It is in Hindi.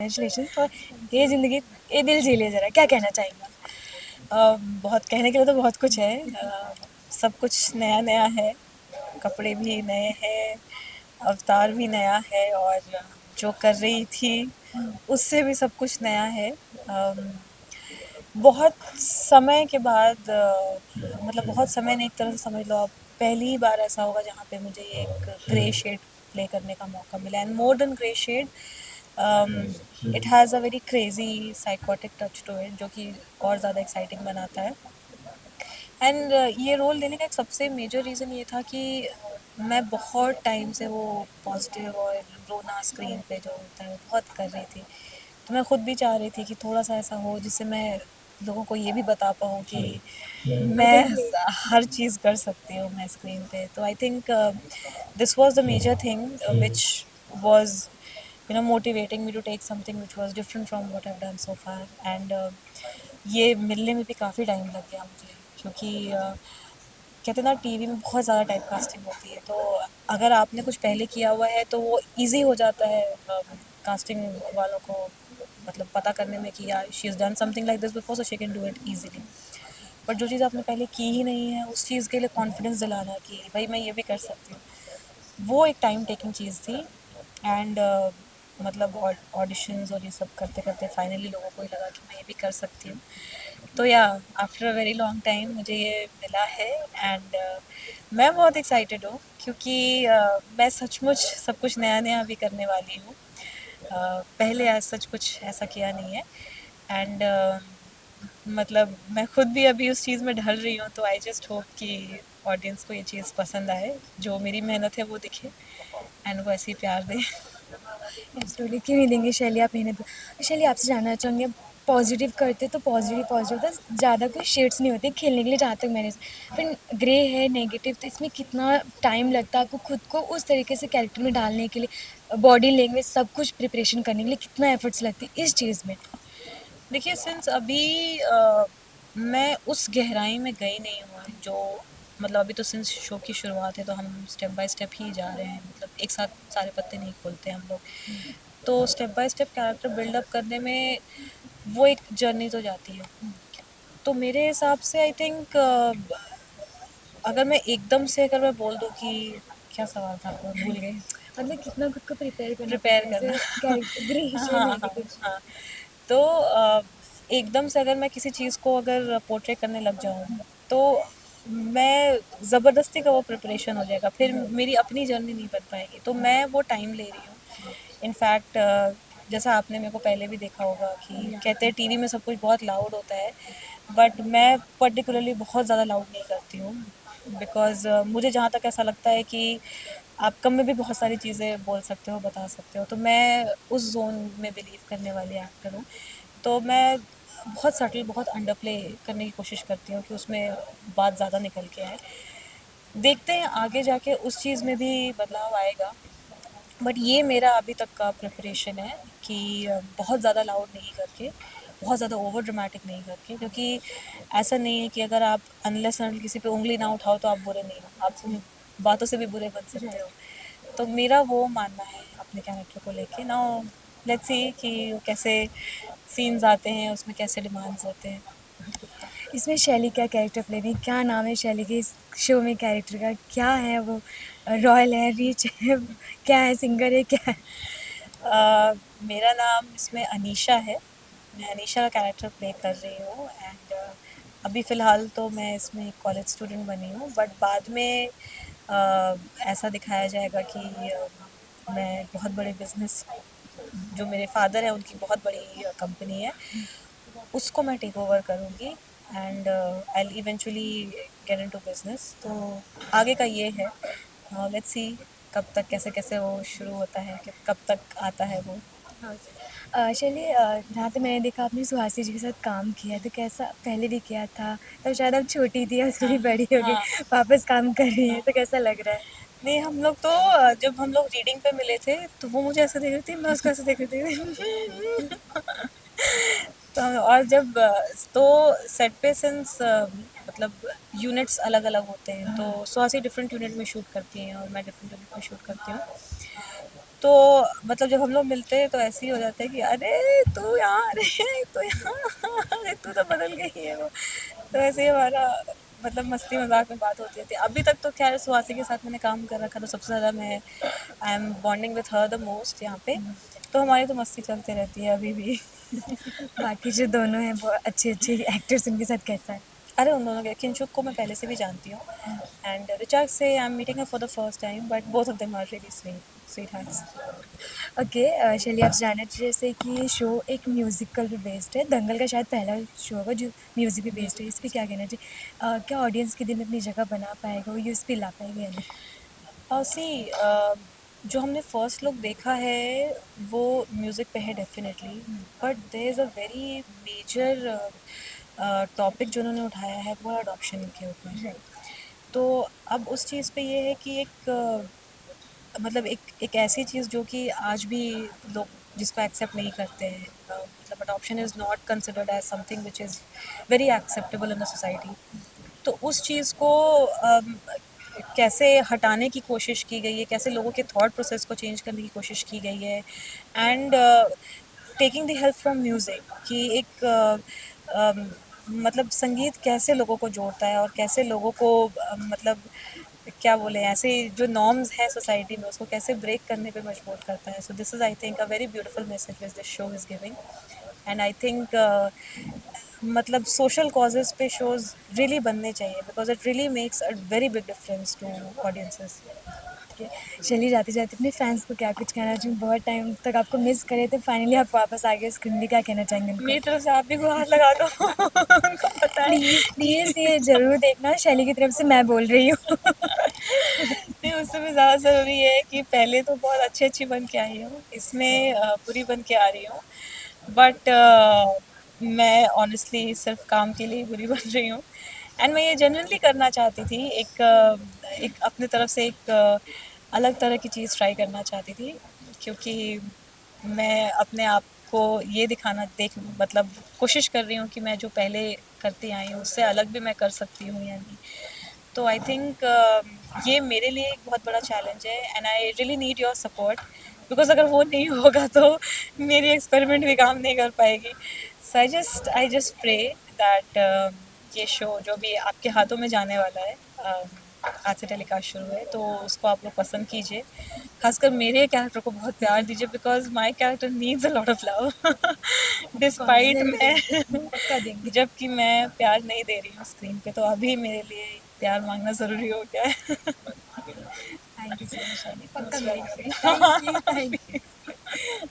कॉन्ग्रेचुलेशन फॉर ये ज़िंदगी ये दिल जी ले ज़रा, क्या कहना चाहेंगे आप? बहुत कहने के लिए तो बहुत कुछ है। सब कुछ नया नया है, कपड़े भी नए हैं, अवतार भी नया है और जो कर रही थी उससे भी सब कुछ नया है। बहुत समय के बाद मतलब बहुत समय ने एक तरह से समझ लो आप, पहली बार ऐसा होगा जहाँ पे मुझे ये एक ग्रे शेड प्ले करने का मौका मिला and more than grey shade it has a very crazy psychotic touch to it जो कि और ज़्यादा एक्साइटिंग बनाता है। एंड ये रोल लेने का एक सबसे मेजर रीज़न ये था कि मैं बहुत टाइम से वो पॉजिटिव और रोना स्क्रीन पे जो होता है वो बहुत कर रही थी। तो मैं खुद भी चाह रही थी कि थोड़ा सा ऐसा हो जिससे मैं लोगों को ये भी बता पाऊँ कि मैं हर चीज़ कर सकती हूँ मैं स्क्रीन पे। तो I think this was the major thing which was motivating me to take something which was different from what I have done so far and ये मिलने में भी काफ़ी टाइम लग गया मुझे क्योंकि कहते हैं ना टीवी में बहुत ज़्यादा टाइप कास्टिंग होती है। तो अगर आपने कुछ पहले किया हुआ है तो वो इजी हो जाता है कास्टिंग वालों को मतलब पता करने में कि यार she is done something like this before so she can do it easily. But जो चीज़ आपने पहले की ही नहीं है उस चीज़ के लिए कॉन्फिडेंस दिलाना कि भाई मैं ये भी कर सकती हूँ, वो एक टाइम टेकिंग चीज़ थी। एंड मतलब ऑडिशंस और ये सब करते करते फाइनली लोगों को ही लगा कि मैं ये भी कर सकती हूँ। तो या after a very long time मुझे ये मिला है एंड मैं बहुत एक्साइटेड हूँ क्योंकि मैं सचमुच सब कुछ नया नया भी करने वाली हूँ। पहले आज सच कुछ ऐसा किया नहीं है एंड मतलब मैं खुद भी अभी उस चीज़ में ढल रही हूँ। तो आई जस्ट होप कि ऑडियंस को ये चीज़ पसंद आए, जो मेरी मेहनत है वो दिखे एंड वो ऐसे ही प्यार दे। एब्सोल्युटली क्यों नहीं देंगे शैली, आप मेहनत शैली आपसे जानना चाहूँगी, पॉजिटिव करते तो पॉजिटिव पॉजिटिव होता, ज़्यादा कोई शेड्स नहीं होते खेलने के लिए जहाँ तक मैंने, फिर ग्रे है नेगेटिव, तो इसमें कितना टाइम लगता है आपको खुद को उस तरीके से कैरेक्टर में डालने के लिए, बॉडी लैंग्वेज सब कुछ प्रिपरेशन करने के लिए कितना एफर्ट्स लगते हैं इस चीज़ में? देखिए सिंस अभी मैं उस गहराई में गई नहीं हूँ जो मतलब अभी तो सिंस शो की शुरुआत है तो हम स्टेप बाय स्टेप ही जा रहे हैं, मतलब एक साथ सारे पत्ते नहीं खोलते हम लोग। तो step by step character buildup करने में वो एक जर्नी तो जाती है। तो मेरे हिसाब से आई थिंक अगर मैं एकदम से अगर मैं बोल दूँ कि क्या सवाल था आपका, मैं भूल गई। मतलब कितना खुद को प्रिपेयर करना प्रिपेयर पड़ता है करना। ऐसे कैरेक्टर ग्रे शेड हाँ हाँ नेगेटिव। हाँ। तो एकदम से अगर मैं किसी चीज़ को अगर पोर्ट्रे करने लग जाऊँ तो मैं ज़बरदस्ती का वो प्रिपरेशन हो जाएगा, फिर मेरी अपनी जर्नी नहीं बन पाएगी। तो मैं वो टाइम ले रही हूँ। इनफैक्ट जैसा आपने मेरे को पहले भी देखा होगा कि कहते हैं टीवी में सब कुछ बहुत लाउड होता है, बट मैं पर्टिकुलरली बहुत ज़्यादा लाउड नहीं करती हूँ बिकॉज़ मुझे जहाँ तक ऐसा लगता है कि आप कम में भी बहुत सारी चीज़ें बोल सकते हो, बता सकते हो। तो मैं उस ज़ोन में बिलीव करने वाली एक्टर हूँ। तो मैं बहुत सटल, बहुत अंडर प्ले करने की कोशिश करती हूँ कि उसमें बात ज़्यादा निकल के आए। देखते हैं आगे जाके उस चीज़ में भी बदलाव आएगा। बट ये मेरा अभी तक का प्रिपरेशन है कि बहुत ज़्यादा लाउड नहीं करके, बहुत ज़्यादा ओवर ड्रामेटिक नहीं करके, क्योंकि ऐसा नहीं है कि अगर आप अनलेस एंड किसी पे उँगली ना उठाओ तो आप बुरे नहीं हो, आप उन बातों से भी बुरे बन सकते हो। तो मेरा वो मानना है अपने कैरेक्टर को लेके। नाउ लेट्स सी कि कैसे सीन्स आते हैं, उसमें कैसे डिमांड्स होते हैं। इसमें शैली क्या कैरेक्टर प्ले रही है? क्या नाम है शैली के इस शो में कैरेक्टर का? क्या है वो? रॉयल है, रिच है, क्या है, सिंगर है, क्या है? मेरा नाम इसमें अनीशा है। मैं अनीशा का कैरेक्टर प्ले कर रही हूँ एंड अभी फ़िलहाल तो मैं इसमें एक कॉलेज स्टूडेंट बनी हूँ, बट बाद में ऐसा दिखाया जाएगा कि मैं बहुत बड़े बिजनेस, जो मेरे फादर है उनकी बहुत बड़ी कंपनी है, उसको मैं टेक ओवर करूँगी and I eventually get into business. तो आगे का ये है, लेट्स सी कब तक कैसे कैसे वो शुरू होता है, कि कब तक आता है वो। हाँ जी। चलिए, जहाँ तक मैंने देखा आपने सुहासिनी जी के साथ काम किया है, तो कैसा पहले भी किया था? तब शायद आप छोटी थी, अब हाँ थोड़ी बड़ी हो गई, हाँ वापस काम कर रही हैं, हाँ। तो कैसा लग रहा है? नहीं, हम लोग तो जब हम लोग रीडिंग पे मिले थे तो वो मुझे ऐसे देख रही थी, मैं उसको ऐसे देख रही थी। तो और जब तो सेट पे सिंस मतलब यूनिट्स अलग अलग होते हैं, तो सुहासी डिफरेंट यूनिट में शूट करती हैं और मैं डिफरेंट यूनिट में शूट करती हूँ। तो मतलब जब हम लोग मिलते हैं तो ऐसे ही हो जाता है कि अरे तू यहाँ, अरे तू यहाँ, अरे तू तो बदल गई है वो। तो ऐसे ही हमारा मतलब मस्ती मजाक में बात होती रहती है। अभी तक तो खैर सुहासी के साथ मैंने काम कर रखा, तो सबसे ज़्यादा मैं I am bonding with her the most यहाँ पे। तो हमारी तो मस्ती चलती रहती है अभी भी। बाकी जो दोनों हैं वो अच्छे अच्छे एक्टर्स, उनके साथ कैसा है? अरे उन दोनों के, किंशुक को मैं पहले से भी जानती हूँ, एंड रिचार्ड से I am meeting her for the first time, but both of them are really sweet sweethearts. Okay, चलिए आपसे जानना चाहिए जैसे कि ये शो एक म्यूज़िकल पे बेस्ड है, दंगल का शायद पहला शो होगा जो म्यूज़िक पे बेस्ड है, इस पे क्या कहना चाहिए? क्या ऑडियंस के दिल में अपनी जगह बना पाएगा, वो ये उस पे ला पाएगा या नहीं? सी जो हमने फर्स्ट लुक देखा है वो म्यूज़िक पे है definitely, but there is a very major topic जो उन्होंने उठाया है, वो अडॉप्शन के ऊपर। राइट। तो अब उस चीज़ पे ये है कि एक मतलब एक ऐसी चीज़ जो कि आज भी लोग जिसको एक्सेप्ट नहीं करते हैं, मतलब adoption is not considered as something which is very acceptable in the society. तो उस चीज़ को कैसे हटाने की कोशिश की गई है, कैसे लोगों के थॉट प्रोसेस को चेंज करने की कोशिश की गई है, and taking the help from music कि एक मतलब संगीत कैसे लोगों को जोड़ता है और कैसे लोगों को मतलब क्या बोले, ऐसे जो नॉर्म्स हैं सोसाइटी में उसको कैसे ब्रेक करने पे मजबूर करता है। So this is I think a very beautiful message which this show is giving, and I think मतलब सोशल कॉजेज़ पे शोज़ रियली बनने चाहिए, because it really makes a very big difference to audiences. ठीक है, चलिए जाते-जाते अपने फैन्स को क्या कुछ कहना चाहिए? बहुत टाइम तक आपको मिस करे थे, फाइनली आप वापस आ गए स्क्रीन पे, क्या कहना चाहेंगे उनको? मेरी तरफ से आप भी गुहार लगा दो। उनको पता है प्लीज़, कि प्लीज़ ये ज़रूर देखना, शैली की तरफ से मैं बोल रही हूँ। नहीं, उससे भी ज़्यादा ज़रूरी है कि पहले तो बहुत अच्छी-अच्छी बन के आई हूँ, इसमें बुरी बन के आ रही हूँ। बट मैं ऑनेस्टली सिर्फ़ काम के लिए ही बुरी बन रही हूँ, एंड मैं ये जेन्युइनली करना चाहती थी। एक अपनी तरफ से एक अलग तरह की चीज़ ट्राई करना चाहती थी, क्योंकि मैं अपने आप को ये दिखाना देख मतलब कोशिश कर रही हूँ कि मैं जो पहले करती आई हूँ, उससे अलग भी मैं कर सकती हूँ या नहीं। तो आई थिंक ये मेरे लिए एक बहुत बड़ा चैलेंज है, and I really need your support, because अगर वो नहीं होगा तो मेरी एक्सपेरिमेंट भी काम नहीं कर पाएगी। सो आई जस्ट प्रे दैट ये शो जो भी आपके हाथों में जाने वाला है, आज से टेलीकास्ट शुरू है, तो उसको आप लोग पसंद कीजिए। खासकर मेरे कैरेक्टर को बहुत प्यार दीजिए, because my character needs a lot of love. Of course, despite ज़रूर, मैं पक्का देंगे। जबकि मैं प्यार नहीं दे रही हूँ स्क्रीन पे, तो अभी मेरे लिए प्यार मांगना ज़रूरी हो गया है। थैंक यू सो मच शैली, पक्का मोस्ट मिलेंगे फिर। Welcome. Thank you, thank you.